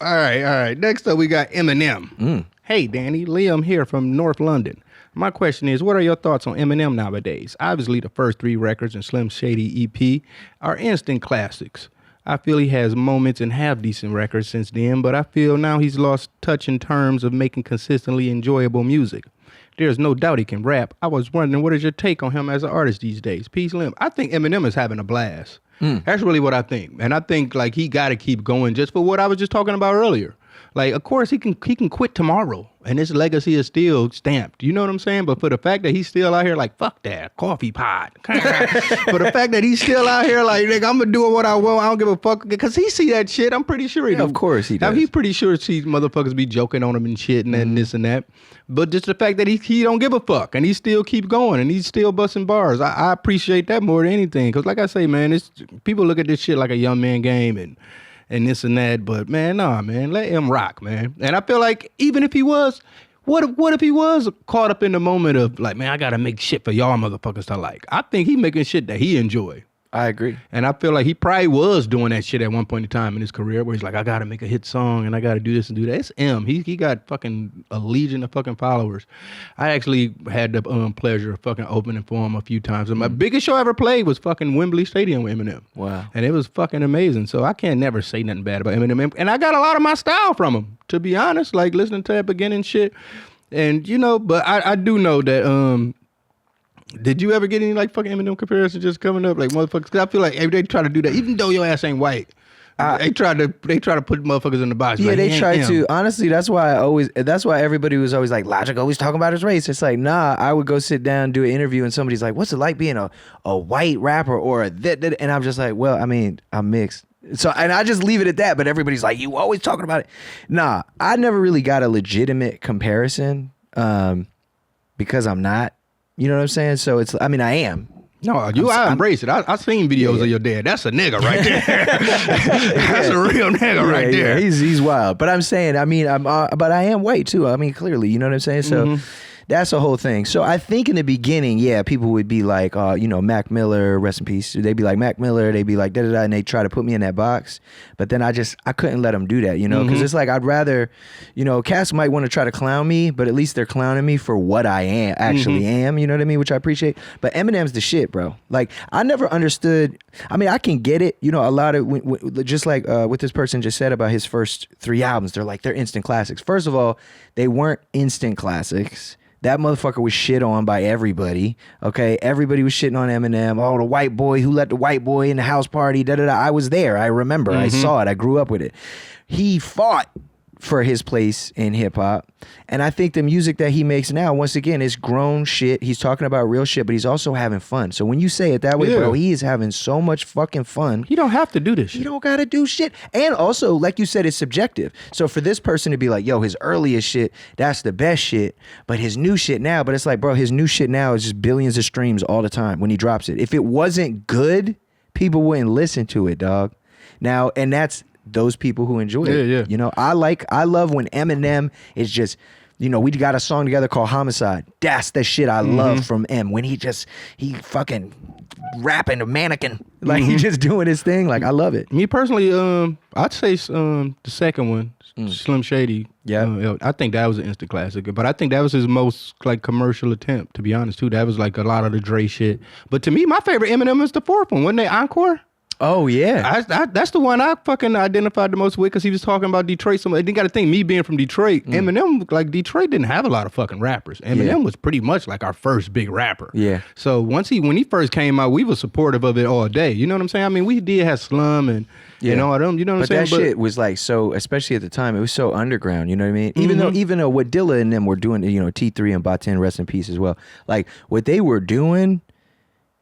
All right. Next up, we got Eminem. Hey, Danny, Liam here from North London. My question is, what are your thoughts on Eminem nowadays? Obviously, the first 3 records in Slim Shady EP are instant classics. I feel he has moments and have decent records since then, but I feel now he's lost touch in terms of making consistently enjoyable music. There's no doubt he can rap. I was wondering, what is your take on him as an artist these days? Peace, Lim. I think Eminem is having a blast. That's really what I think. And I think like he got to keep going just for what I was just talking about earlier. Like, of course, he can quit tomorrow, and his legacy is still stamped. You know what I'm saying? But for the fact that he's still out here like, fuck that, coffee pot. For the fact that he's still out here like, nigga, I'm going to do what I want. I don't give a fuck. Because he see that shit. I'm pretty sure he Of course he does. Now, he's pretty sure he sees motherfuckers be joking on him and shit and this and that. But just the fact that he don't give a fuck, and he still keep going, and he's still busting bars. I appreciate that more than anything. Because like I say, man, people look at this shit like a young man game and this and that, but man, nah, man, let him rock, man. And I feel like even if he was, what if he was caught up in the moment of like, man, I gotta make shit for y'all motherfuckers to like. I think he making shit that he enjoy. I agree. And I feel like he probably was doing that shit at one point in time in his career where he's like, I gotta make a hit song and I gotta do this and do that. It's him. He got fucking a legion of fucking followers. I actually had the pleasure of fucking opening for him a few times. And my biggest show I ever played was fucking Wembley Stadium with Eminem. Wow. And it was fucking amazing. So I can't never say nothing bad about Eminem. And I got a lot of my style from him, to be honest, like listening to that beginning shit. And, you know, but I do know that, did you ever get any like fucking Eminem comparisons just coming up like motherfuckers? Cause I feel like they try to do that, even though your ass ain't white. They try to put motherfuckers in the box. Yeah, like, they try to. Honestly, that's why everybody was always like, Logic always talking about his race. It's like, nah, I would go sit down, do an interview, and somebody's like, what's it like being a white rapper or a that? And I'm just like, well, I mean, I'm mixed. So, and I just leave it at that. But everybody's like, you always talking about it. Nah, I never really got a legitimate comparison because I'm not. You know what I'm saying? So it's, I mean, I am. No, I embrace it. I seen videos of your dad. That's a nigga right there. That's a real nigga right there. Yeah, he's wild. But I'm saying, I mean, but I am white too. I mean, clearly, you know what I'm saying? So that's the whole thing. So I think in the beginning, yeah, people would be like, you know, Mac Miller, rest in peace. They'd be like Mac Miller. They'd be like da-da-da, and they try to put me in that box. But then I couldn't let them do that, you know, because it's like I'd rather, you know, cats might want to try to clown me, but at least they're clowning me for what I actually am, you know what I mean, which I appreciate. But Eminem's the shit, bro. Like, I never understood. I mean, I can get it, you know, a lot of, just like what this person just said about his first 3 albums, they're instant classics. First of all, they weren't instant classics. That motherfucker was shit on by everybody, okay? Everybody was shitting on Eminem. Oh, the white boy, who let the white boy in the house party, da-da-da. I was there. I remember. I saw it. I grew up with it. He fought for his place in hip-hop. And I think the music that he makes now, once again, is grown shit. He's talking about real shit, but he's also having fun. So when you say it that way, bro, he is having so much fucking fun. He don't have to do this shit. He don't got to do shit. And also, like you said, it's subjective. So for this person to be like, yo, his earliest shit, that's the best shit, but his new shit now, but it's like, bro, his new shit now is just billions of streams all the time when he drops it. If it wasn't good, people wouldn't listen to it, dog. Now, and that's those people who enjoy it. Yeah. You know, I love when Eminem is just, you know, we got a song together called Homicide. That's the shit I love from M. When he fucking rapping a mannequin. Like, he just doing his thing. Like, I love it. Me personally, I'd say the second one, Slim Shady. Yeah. I think that was an instant classic. But I think that was his most like commercial attempt, to be honest, too. That was like a lot of the Dre shit. But to me, my favorite Eminem is the fourth one. Wasn't they Encore? Oh, yeah. That's the one I fucking identified the most with, because he was talking about Detroit. So you got to think, me being from Detroit, Eminem, like, Detroit didn't have a lot of fucking rappers. Eminem was pretty much like our first big rapper. Yeah. So when he first came out, we were supportive of it all day. You know what I'm saying? I mean, we did have Slum and all them. You know what I'm saying? But that shit was like so, especially at the time, it was so underground. You know what I mean? Even though what Dilla and them were doing, you know, T3 and Baten, rest in peace as well. Like, what they were doing,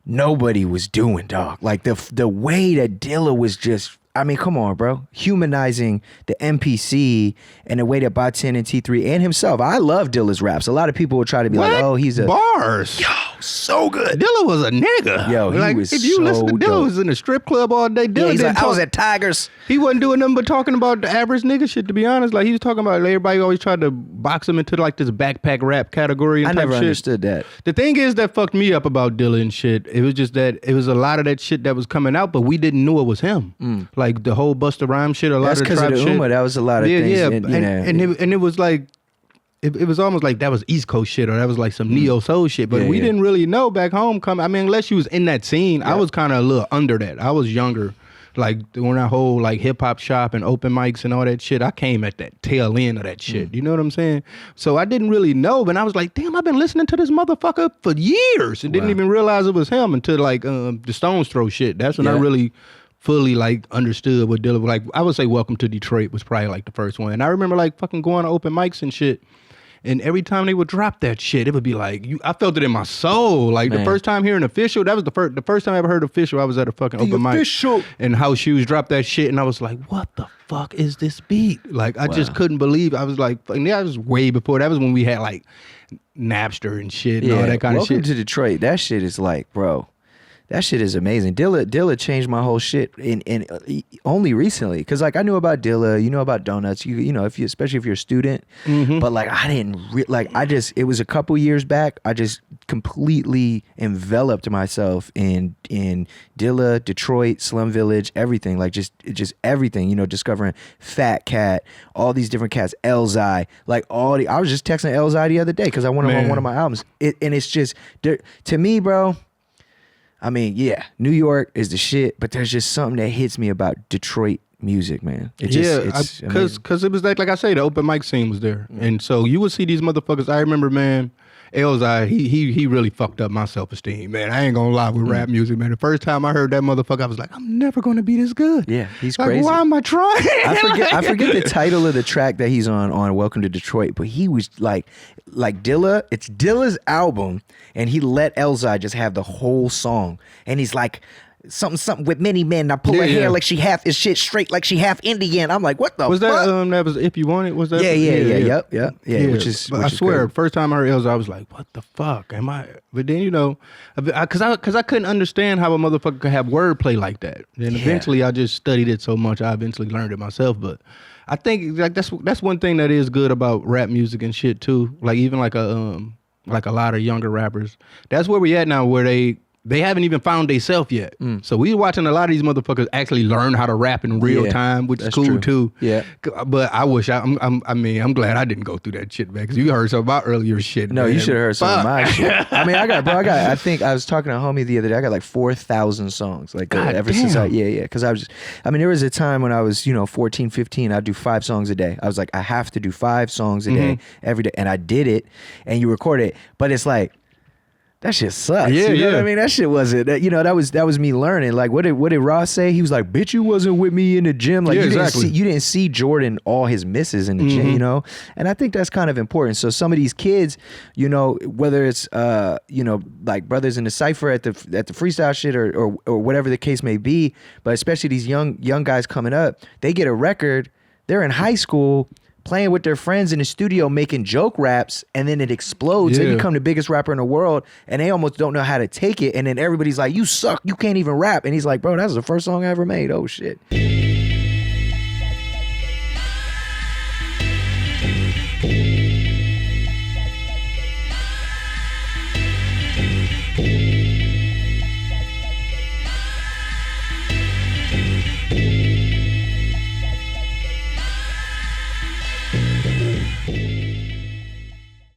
nobody was doing, dog. Like, the way that Dilla was just, I mean, come on, bro. Humanizing the MPC and the way that Baten and T3 and himself. I love Dilla's raps. A lot of people will try to be like, oh, he's a... Bars. Yo, So good. Dilla was a nigga. Yo, he like, was if you so listen to Dilla, dope. was in a strip club all day. Dilla Yeah, he's didn't like, I was talk- at Tigers. He wasn't doing nothing but talking about the average nigga shit, to be honest. Like, he was talking about, like, everybody always tried to box him into, like, this backpack rap category and I type never shit. understood that. The thing is that fucked me up about Dilla and shit. It was just that it was a lot of that shit that was coming out, but we didn't know it was him. Like, the whole Busta Rhymes shit, a lot That's of the because of trap the shit. Uma. That was a lot of things. Yeah, and, you know, and it was like, it was almost like that was East Coast shit, or that was like some neo soul shit. But Yeah, we yeah. didn't really know back home. I mean, unless you was in that scene, I was kind of a little under that. I was younger, like when that whole like hip hop shop and open mics and all that shit. I came at that tail end of that shit. You know what I'm saying? So I didn't really know, but I was like, damn, I've been listening to this motherfucker for years and didn't even realize it was him until like the Stones Throw shit. That's when I really fully like understood what Dilla was like. I would say Welcome to Detroit was probably like the first one. And I remember like fucking going to open mics and shit. And every time they would drop that shit, it would be like, I felt it in my soul. Like the first time hearing Official, that was the first time I ever heard Official. I was at a fucking open mic. And House Shoes dropped that shit. And I was like, what the fuck is this beat? Like, I just couldn't believe. I was like, and that was way before. That was when we had like Napster and shit and all that kind of shit. Welcome to Detroit. That shit is like, bro. That shit is amazing. Dilla changed my whole shit in only recently, because like I knew about Dilla, you know about Donuts, you know if you, especially if you're a student, but like I didn't it was a couple years back. I just completely enveloped myself in Dilla, Detroit, Slum Village, everything, like just everything. You know, discovering Fat Cat, all these different cats, Elzai, like I was just texting Elzai the other day because I went on one of my albums, and it's just to me, bro. I mean, yeah, New York is the shit, but there's just something that hits me about Detroit music, man. Because it was like I say, the open mic scene was there, and so you would see these motherfuckers. I remember, man, Elzai, he really fucked up my self-esteem, man. I ain't gonna lie with rap music, man. The first time I heard that motherfucker, I was like, I'm never gonna be this good. Yeah, he's like, crazy. Why am I trying? I forget the title of the track that he's on Welcome to Detroit, but he was like Dilla. It's Dilla's album, and he let Elzai just have the whole song, and he's like, something with many men. I pull her hair like she half is shit straight, like she half Indian. I'm like, what the was fuck? that was If You Want It? Was that? Yep. Which is I swear, first time I heard Elzai, I was like, what the fuck am I? But then, you know, because I couldn't understand how a motherfucker could have wordplay like that. And eventually I just studied it so much, I eventually learned it myself. But I think like that's one thing that is good about rap music and shit too. Like even like a lot of younger rappers. That's where we at now, where they haven't even found themselves yet. So we watching a lot of these motherfuckers actually learn how to rap in real time, which is cool too. Yeah. But I wish I'm glad I didn't go through that shit, man. Because you heard some of my earlier shit. No, man. you should have heard some of my shit. I mean, I think I was talking to a homie the other day. I got like 4,000 songs. Like since because there was a time when I was, 14, 15, I'd do 5 songs a day. I was like, I have to do 5 songs a day every day. And I did it, and you record it. But it's like, that shit sucks. Yeah, you know what I mean? That shit wasn't. That was me learning. Like, what did Ross say? He was like, "Bitch, you wasn't with me in the gym. Like, you didn't see Jordan all his misses in the gym. You know." And I think that's kind of important. So some of these kids, whether it's like brothers in the cypher at the freestyle shit or whatever the case may be, but especially these young guys coming up, they get a record. They're in high school, playing with their friends in the studio, making joke raps, and then it explodes. They become the biggest rapper in the world, and they almost don't know how to take it. And then everybody's like, "You suck. You can't even rap." And he's like, "Bro, that's the first song I ever made. Oh shit."